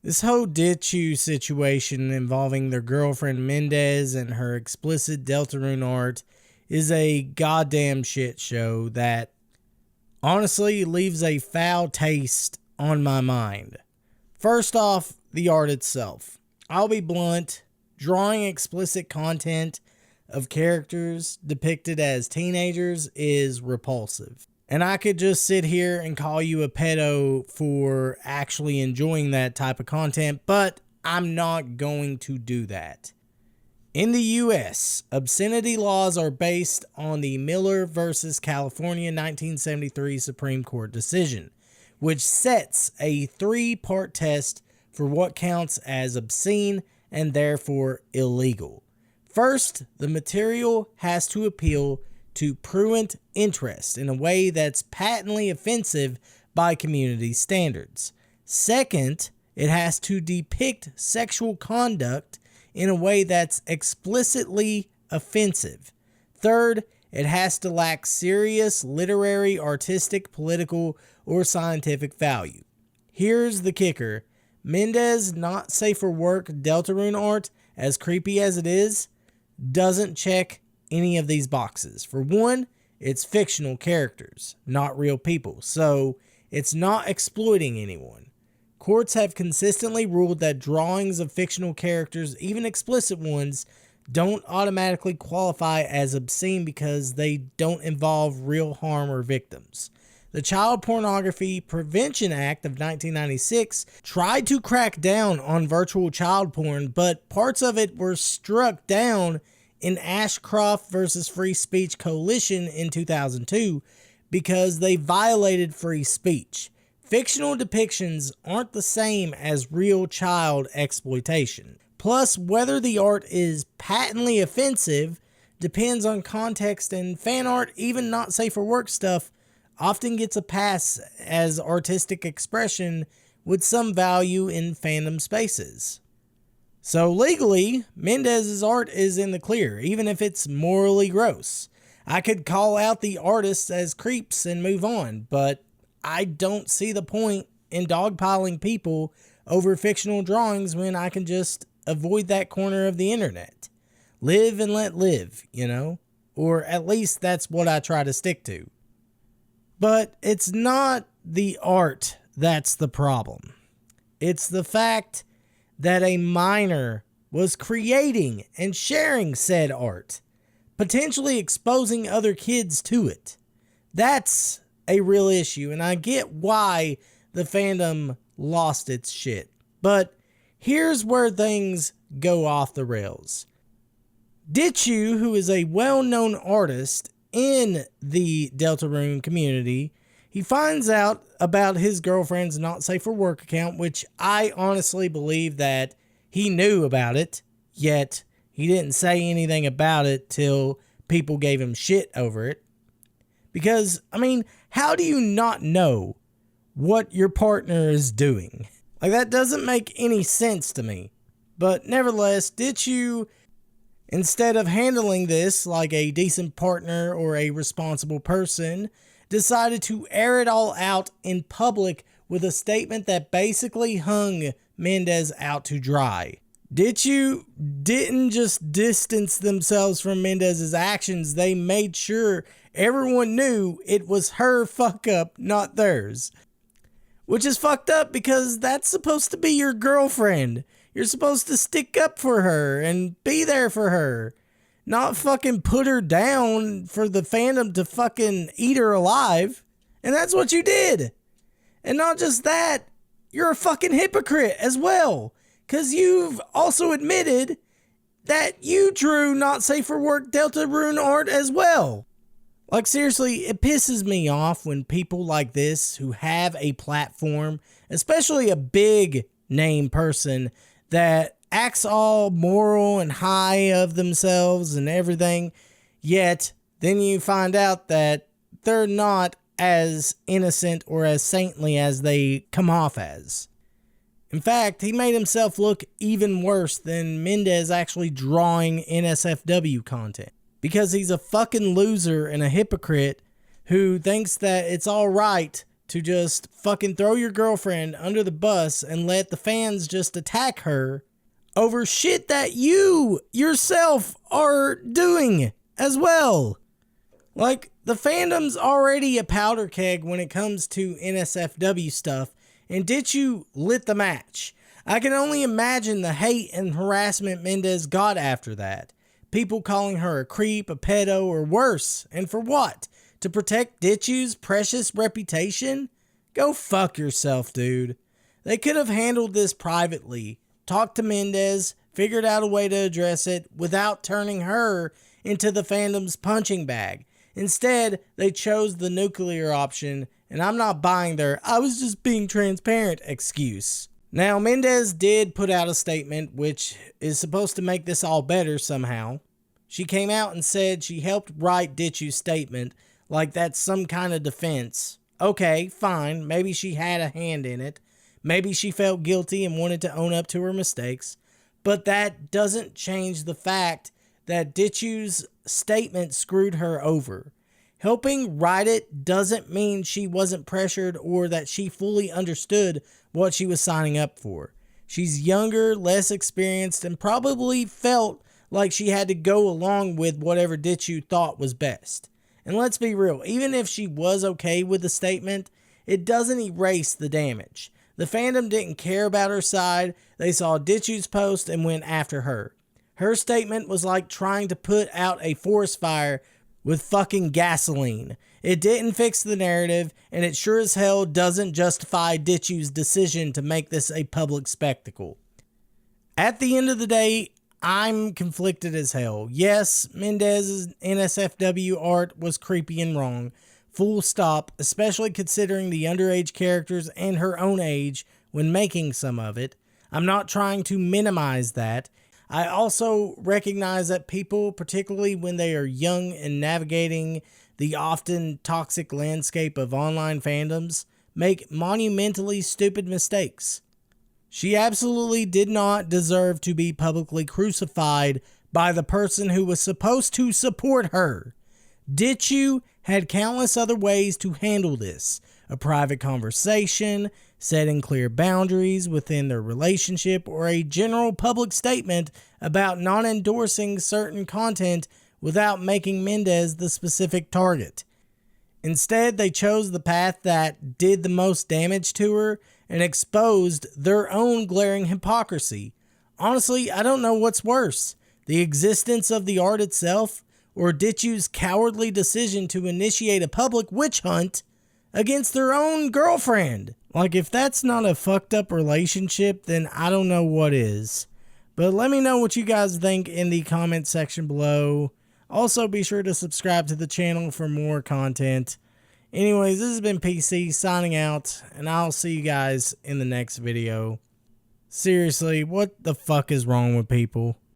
This whole ditchu situation involving their girlfriend Mendez and her explicit Deltarune art is a goddamn shit show that honestly leaves a foul taste on my mind. First off, the art itself. I'll be blunt, drawing explicit content of characters depicted as teenagers is repulsive. And I could just sit here and call you a pedo for actually enjoying that type of content, but I'm not going to do that. In the US, obscenity laws are based on the Miller versus California 1973 Supreme Court decision, which sets a 3-part test for what counts as obscene and therefore illegal. First, the material has to appeal to prurient interest in a way that's patently offensive by community standards. Second, it has to depict sexual conduct in a way that's explicitly offensive. Third, it has to lack serious literary, artistic, political, or scientific value. Here's the kicker. Mendez' not safe for work Deltarune art, as creepy as it is, doesn't check any of these boxes. For one, it's fictional characters, not real people, so it's not exploiting anyone. Courts have consistently ruled that drawings of fictional characters, even explicit ones, don't automatically qualify as obscene because they don't involve real harm or victims. The Child Pornography Prevention Act of 1996 tried to crack down on virtual child porn, but parts of it were struck down in Ashcroft versus Free Speech Coalition in 2002 because they violated free speech. Fictional depictions aren't the same as real child exploitation. Plus, whether the art is patently offensive depends on context, and fan art, even not safe for work stuff, often gets a pass as artistic expression with some value in fandom spaces. So legally, Mendez's art is in the clear, even if it's morally gross. I could call out the artists as creeps and move on, but I don't see the point in dogpiling people over fictional drawings when I can just avoid that corner of the internet. Live and let live, you know? Or at least that's what I try to stick to. But it's not the art that's the problem. It's the fact that a minor was creating and sharing said art, potentially exposing other kids to it. That's a real issue, and I get why the fandom lost its shit. But here's where things go off the rails. Ditchu, who is a well-known artist in the Deltarune community, he finds out about his girlfriend's not safe for work account, which I honestly believe that he knew about it, yet he didn't say anything about it till people gave him shit over it. Because, I mean, how do you not know what your partner is doing? Like, that doesn't make any sense to me. But nevertheless, ditchu, instead of handling this like a decent partner or a responsible person, decided to air it all out in public with a statement that basically hung Mendez out to dry. Ditchu didn't just distance themselves from Mendez's actions, they made sure everyone knew it was her fuck up, not theirs. Which is fucked up because that's supposed to be your girlfriend. You're supposed to stick up for her and be there for her. Not fucking put her down for the fandom to fucking eat her alive. And that's what you did. And not just that, you're a fucking hypocrite as well. Because you've also admitted that you drew not safe for work Deltarune art as well. Like, seriously, it pisses me off when people like this who have a platform, especially a big name person that acts all moral and high of themselves and everything, yet then you find out that they're not as innocent or as saintly as they come off as. In fact, he made himself look even worse than Mendez actually drawing NSFW content. Because he's a fucking loser and a hypocrite who thinks that it's alright to just fucking throw your girlfriend under the bus and let the fans just attack her over shit that you yourself are doing as well. Like, the fandom's already a powder keg when it comes to NSFW stuff, and ditchu lit the match. I can only imagine the hate and harassment Mendez got after that. People calling her a creep, a pedo, or worse. And for what? To protect ditchu's precious reputation? Go fuck yourself, dude. They could have handled this privately, talked to Mendez, figured out a way to address it without turning her into the fandom's punching bag. Instead, they chose the nuclear option, and I'm not buying their "I was just being transparent" excuse. Now, Mendez did put out a statement which is supposed to make this all better somehow. She came out and said she helped write ditchu's statement, like that's some kind of defense. Okay, fine, maybe she had a hand in it. Maybe she felt guilty and wanted to own up to her mistakes. But that doesn't change the fact that ditchu's statement screwed her over. Helping write it doesn't mean she wasn't pressured or that she fully understood what she was signing up for. She's younger, less experienced, and probably felt like she had to go along with whatever ditchu thought was best. And let's be real, even if she was okay with the statement, it doesn't erase the damage. The fandom didn't care about her side. They saw ditchu's post and went after her. Her statement was like trying to put out a forest fire with fucking gasoline. It didn't fix the narrative, and it sure as hell doesn't justify ditchu's decision to make this a public spectacle. At the end of the day, I'm conflicted as hell. Yes, Mendez's NSFW art was creepy and wrong. Full stop, especially considering the underage characters and her own age when making some of it. I'm not trying to minimize that. I also recognize that people, particularly when they are young and navigating the often toxic landscape of online fandoms, make monumentally stupid mistakes. She absolutely did not deserve to be publicly crucified by the person who was supposed to support her. Ditchu had countless other ways to handle this. A private conversation, setting clear boundaries within their relationship, or a general public statement about not endorsing certain content without making Mendez the specific target. Instead, they chose the path that did the most damage to her and exposed their own glaring hypocrisy. Honestly, I don't know what's worse, the existence of the art itself, or ditchu's cowardly decision to initiate a public witch hunt against their own girlfriend. Like, if that's not a fucked up relationship, then I don't know what is. But let me know what you guys think in the comment section below. Also, be sure to subscribe to the channel for more content. Anyways, this has been PC signing out, and I'll see you guys in the next video. Seriously, what the fuck is wrong with people?